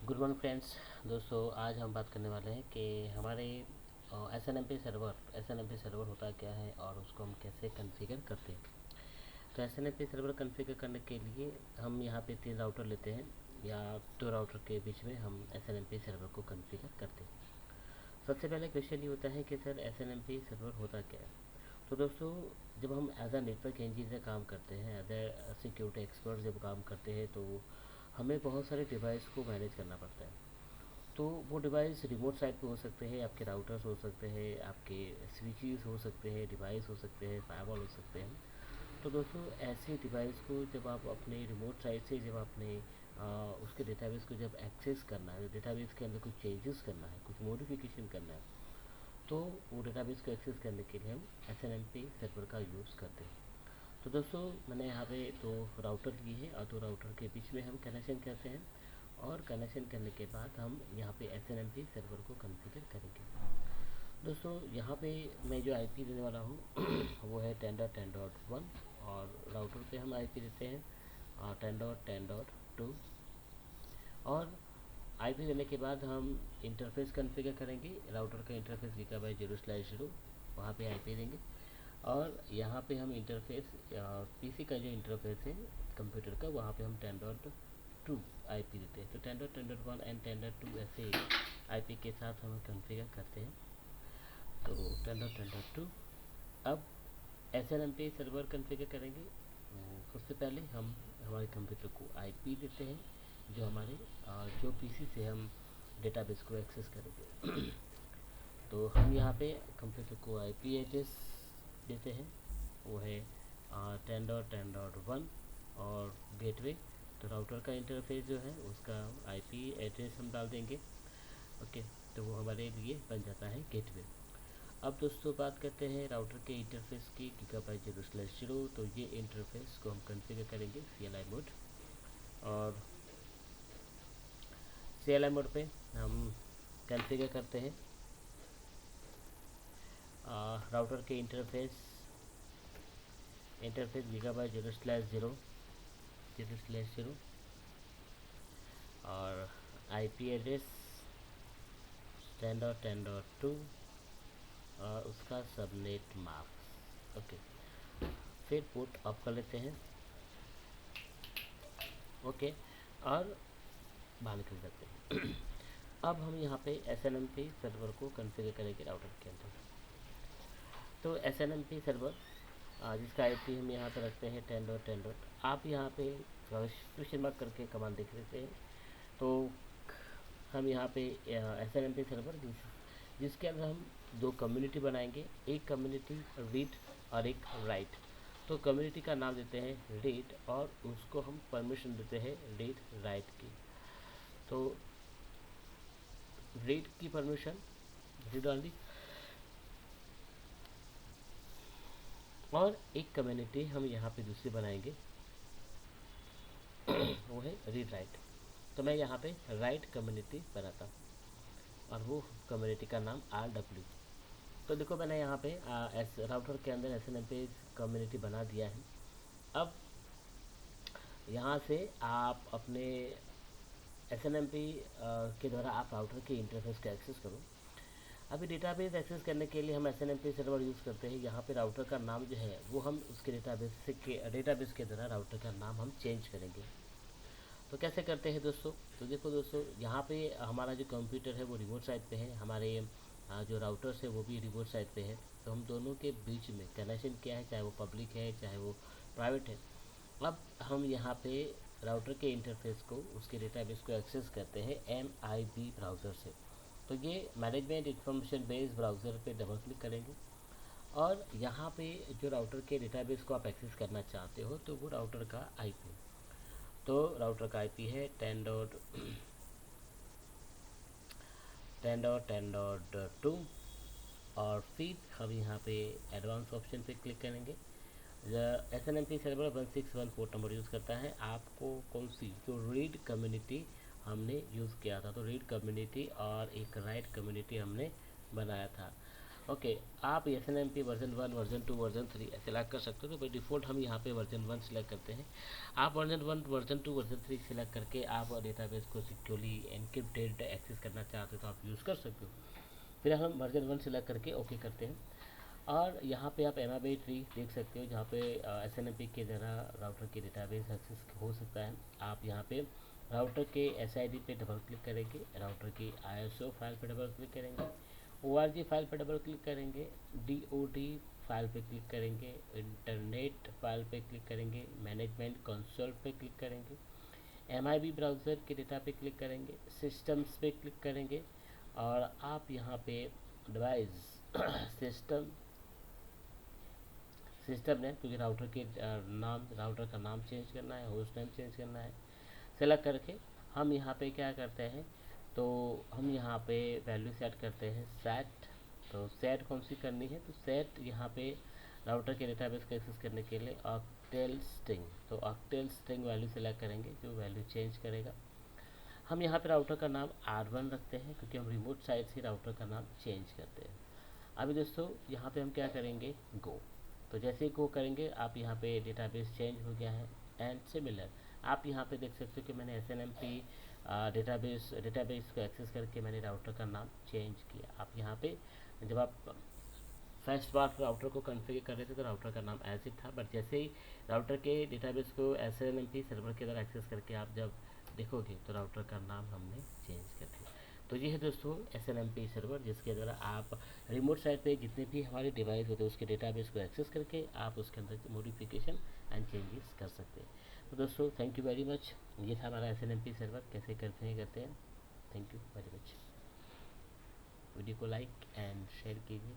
Good morning friends. दोस्तों आज हम बात करने वाले हैं कि हमारे S N M P server होता क्या है और उसको हम कैसे कॉन्फ़िगर करते हैं। तो S N M P server configure करने के लिए हम यहाँ पे 3 राउटर लेते हैं या 2 राउटर के बीच में हम S N M P server को कॉन्फ़िगर करते हैं। सबसे पहले क्वेश्चन ये होता है कि sir S N M P server होता क्या है। तो दोस्तों, जब हम एज अ नेटवर्क इंजीनियर काम करते हैं, एज ए सिक्योरिटी एक्सपर्ट जब काम करते हैं, तो हमें बहुत सारे डिवाइस को मैनेज करना पड़ता है। तो वो डिवाइस रिमोट साइट पे हो सकते हैं, आपके राउटर्स हो सकते हैं, आपके स्विचेस हो सकते हैं, डिवाइस हो सकते हैं, फायरवॉल हो सकते हैं। तो दोस्तों, ऐसे डिवाइस को जब आप अपने रिमोट साइट से जब आपने उसके डेटाबेस को जब एक्सेस करना है, डेटाबेस के अंदर कुछ चेंजेस करना है, कुछ मॉडिफिकेशन करना है, तो वो डेटाबेस को एक्सेस करने के लिए हम S N M P server का यूज़ करते हैं। तो दोस्तों, मैंने यहाँ पे 2 राउटर लिए हैं और 2 राउटर के बीच में हम कनेक्शन करते हैं और कनेक्शन करने के बाद हम यहाँ पे S N M P server को कॉन्फ़िगर करेंगे। दोस्तों, यहाँ पे मैं जो आईपी देने वाला हूँ वो है 10.10.1 और राउटर पे हम आईपी देते हैं 10.10.2। और आईपी देने के बाद हम इंटरफेस कॉन्फ़िगर करेंगे। राउटर का इंटरफेस GigaByte 0/0, वहाँ पे आईपी देंगे। और यहाँ पे हम इंटरफेस पीसी का जो इंटरफेस है कंप्यूटर का, वहाँ पे हम 10.2 आईपी देते हैं। तो 10.10.1 एंड 10.2 ऐसे आईपी के साथ हम कॉन्फ़िगर करते हैं। तो 10.10.2। अब S N M P server configure करेंगे। सबसे पहले हम हमारे कंप्यूटर को आईपी देते हैं, जो हमारे जो पीसी से हम डेटाबेस को एक्सेस करेंगे। तो हम यहाँ पे कंप्यूटर को आईपी एड्रेस देते हैं, वो है 10.10.1 और गेटवे। तो राउटर का इंटरफेस जो है उसका आईपी एड्रेस हम डाल देंगे। ओके, तो वो हमारे लिए बन जाता है गेटवे। अब दोस्तों, बात करते हैं राउटर के इंटरफेस की GigaByte 0/0। तो ये इंटरफेस को हम कॉन्फ़िगर करेंगे CLI मोड। और CLI मोड पे हम कॉन्फ़िगर करते हैं राउटर के इंटरफेस GigaByte 0/0 और आईपी एड्रेस 10.10.2 और उसका सबनेट मास्क। ओके, फिर पोर्ट ऑफ कर लेते हैं। ओके, और बाहर निकल जाते हैं। अब हम यहाँ पे S N M P server को कॉन्फ़िगर करेंगे राउटर के अंदर। तो S N M P server जिसका आईपी हम यहाँ पे रखते हैं 10.10. आप यहाँ पे क्वेश्चन मार्क करके कमांड देख लेते हैं। तो हम यहाँ पे S N M P server जिसके अंदर हम 2 कम्युनिटी बनाएंगे, एक कम्युनिटी रीड और एक राइट। तो कम्युनिटी का नाम देते हैं रीड और उसको हम परमिशन देते हैं रीड राइट की। तो रीड की परमिशन रीड ऑनली, और एक कम्युनिटी हम यहाँ पे दूसरी बनाएंगे वो है रीड राइट। तो मैं यहाँ पे राइट कम्युनिटी बनाता हूँ और वो कम्युनिटी का नाम RW। तो देखो, मैंने यहाँ पे एस राउटर के अंदर एस एन एम पे कम्युनिटी बना दिया है। अब यहाँ से आप अपने एस एन एम पी के द्वारा आप राउटर के इंटरफेस को एक्सेस करो। अभी डेटाबेस एक्सेस करने के लिए हम S N M P server use करते हैं। यहाँ पे राउटर का नाम जो है वो हम उसके डेटाबेस के द्वारा राउटर का नाम हम चेंज करेंगे। तो कैसे करते हैं दोस्तों? तो देखो दोस्तों, यहाँ पे हमारा जो कंप्यूटर है वो रिमोट साइट पे है, हमारे जो राउटर्स है वो भी रिमोट साइट पे है। तो हम दोनों के बीच में कनेक्शन क्या है, चाहे वो पब्लिक है चाहे वो प्राइवेट है। अब हम यहाँ पे राउटर के इंटरफेस को, उसके डेटाबेस को एक्सेस करते हैं MIB ब्राउज़र से। तो ये मैनेजमेंट इंफॉर्मेशन बेस ब्राउज़र पे डबल क्लिक करेंगे और यहाँ पे जो राउटर के डेटाबेस को आप एक्सेस करना चाहते हो तो वो राउटर का आईपी, तो राउटर का आईपी है 10.10.2। और फिर हम यहाँ पे एडवांस ऑप्शन पे क्लिक करेंगे। S N M P server 161 port number use करता है। आपको कौन सी जो रीड कम्युनिटी हमने यूज़ किया था, तो रीड कम्युनिटी और एक राइट कम्युनिटी हमने बनाया था। ओके, आप S N M P version 1, version 2, version 3 select कर सकते हो। तो बाई डिफ़ॉल्ट हम यहाँ पे वर्जन 1 सिलेक्ट करते हैं। आप वर्जन 1, वर्जन 2, वर्जन 3 सिलेक्ट करके आप डेटाबेस को सिक्योरली एनक्रिप्टेड एक्सेस करना चाहते हो तो आप यूज़ कर सकते हो। फिर हम वर्जन 1 सिलेक्ट करके ओके करते हैं। और यहाँ पे आप एमआईबी ट्री देख सकते हो, जहाँ पे एस एन एम पी के द्वारा राउटर की डेटाबेस एक्सेस हो सकता है। आप यहाँ पे राउटर के एस आई डी पे डबल क्लिक करेंगे, राउटर की ISO फाइल पे डबल क्लिक करेंगे, ORG फाइल पे डबल क्लिक करेंगे, DOD फाइल पे क्लिक करेंगे, इंटरनेट फाइल पे क्लिक करेंगे, मैनेजमेंट कंसोल पे क्लिक करेंगे, MIB ब्राउज़र के डेटा पे क्लिक करेंगे, सिस्टम्स पे क्लिक करेंगे। और आप यहाँ पे डिवाइस सिस्टम सिस्टम नेम, क्योंकि राउटर के नाम, राउटर का नाम चेंज करना है, होस्ट नेम चेंज करना है, सेलेक्ट करके हम यहाँ पे क्या करते हैं, तो हम यहाँ पे वैल्यू सेट करते हैं सेट। तो सेट कौन सी करनी है, तो सेट यहाँ पे राउटर के डेटाबेस को एक्सेस करने के लिए ऑक्टेल स्ट्रिंग, तो ऑक्टेल स्ट्रिंग वैल्यू सेलेक्ट करेंगे जो वैल्यू चेंज करेगा। हम यहाँ पे राउटर का नाम R1 रखते हैं, क्योंकि हम रिमोट साइट से राउटर का नाम चेंज करते हैं। अभी दोस्तों यहाँ पे हम क्या करेंगे, गो। तो जैसे ही गो करेंगे आप यहाँ पे डेटाबेस चेंज हो गया है। एंड सिमिलर आप यहाँ पे देख सकते हो कि मैंने S N M P database को एक्सेस करके मैंने राउटर का नाम चेंज किया। आप यहाँ पे जब आप फर्स्ट बार राउटर को कॉन्फ़िगर कर रहे थे तो राउटर का नाम ऐसे था, बट जैसे ही राउटर के डेटाबेस को S N M P server के द्वारा एक्सेस करके आप जब देखोगे तो राउटर का नाम हमने चेंज कर दिया। तो ये है दोस्तों S N M P server, जिसके द्वारा आप रिमोट साइट पे जितने भी हमारे डिवाइस होते हैं उसके डेटाबेस को एक्सेस करके आप उसके अंदर मॉडिफिकेशन एंड चेंजेस कर सकते हैं। तो दोस्तों थैंक यू वेरी मच। ये था हमारा S N M P server कैसे करते हैं। Thank you very much. Video को लाइक एंड शेयर कीजिए।